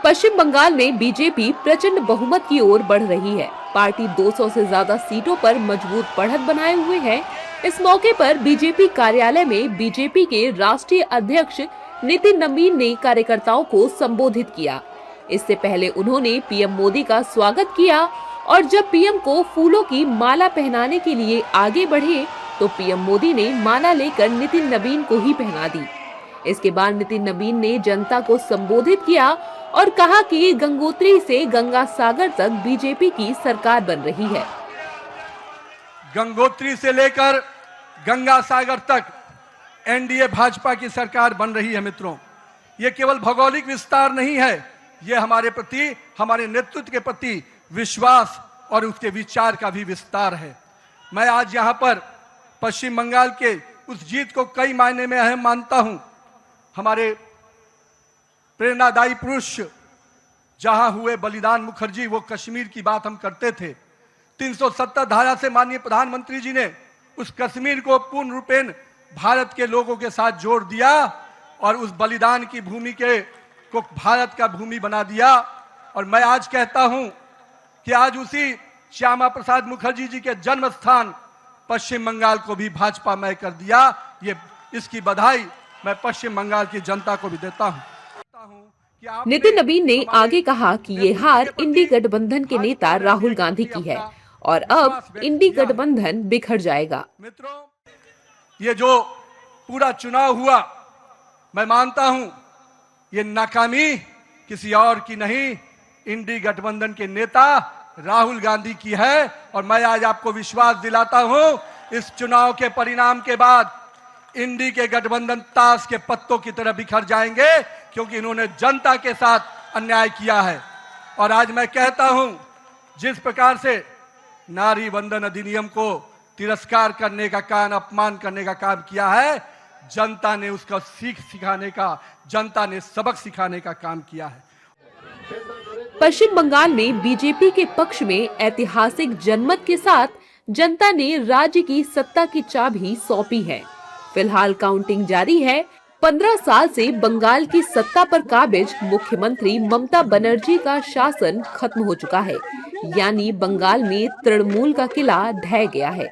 पश्चिम बंगाल में बीजेपी प्रचंड बहुमत की ओर बढ़ रही है। पार्टी 200 से ज्यादा सीटों पर मजबूत बढ़त बनाए हुए है। इस मौके पर बीजेपी कार्यालय में बीजेपी के राष्ट्रीय अध्यक्ष नितिन नवीन ने कार्यकर्ताओं को संबोधित किया। इससे पहले उन्होंने पीएम मोदी का स्वागत किया और जब पीएम को फूलों की माला पहनाने के लिए आगे बढ़े तो पीएम मोदी ने माला लेकर नितिन नवीन को ही पहना दी। इसके बाद नितिन नवीन ने जनता को संबोधित किया और कहा कि गंगोत्री से गंगा सागर तक बीजेपी की सरकार बन रही है। गंगोत्री से लेकर गंगा सागर तक एनडीए भाजपा की सरकार बन रही है। मित्रों, ये केवल भौगोलिक विस्तार नहीं है, ये हमारे प्रति, हमारे नेतृत्व के प्रति विश्वास और उसके विचार का भी विस्तार है। मैं आज यहाँ पर पश्चिम बंगाल के उस जीत को कई मायने में अहम मानता हूँ। हमारे प्रेरणादायी पुरुष जहां हुए बलिदान मुखर्जी, वो कश्मीर की बात हम करते थे। 370 धारा से माननीय प्रधानमंत्री जी ने उस कश्मीर को पूर्ण रूपेण भारत के लोगों के साथ जोड़ दिया और उस बलिदान की भूमि को भारत का भूमि बना दिया। और मैं आज कहता हूं कि आज उसी श्यामा प्रसाद मुखर्जी जी के जन्म स्थान पश्चिम बंगाल को भी भाजपामय कर दिया। ये इसकी बधाई मैं पश्चिम बंगाल की जनता को भी देता हूं। नितिन नवीन ने आगे कहा कि ये हार इंडी गठबंधन के नेता राहुल गांधी की है और अब इंडी गठबंधन बिखर जाएगा। मित्रों, ये जो पूरा चुनाव हुआ, मैं मानता हूं ये नाकामी किसी और की नहीं, इंडी गठबंधन के नेता राहुल गांधी की है। और मैं आज आपको विश्वास दिलाता हूं, इस चुनाव के परिणाम के बाद इंडी के गठबंधन ताश के पत्तों की तरह बिखर जाएंगे, क्योंकि इन्होंने जनता के साथ अन्याय किया है। और आज मैं कहता हूं, जिस प्रकार से नारी वंदन अधिनियम को तिरस्कार करने का काम, अपमान करने का काम किया है, जनता ने उसका सीख सिखाने का, जनता ने सबक सिखाने का काम किया है। पश्चिम बंगाल में बीजेपी के पक्ष में ऐतिहासिक जनमत के साथ जनता ने राज्य की सत्ता की चाबी सौंपी है। फिलहाल काउंटिंग जारी है। 15 साल से बंगाल की सत्ता पर काबिज मुख्यमंत्री ममता बनर्जी का शासन खत्म हो चुका है, यानी बंगाल में तृणमूल का किला ढह गया है।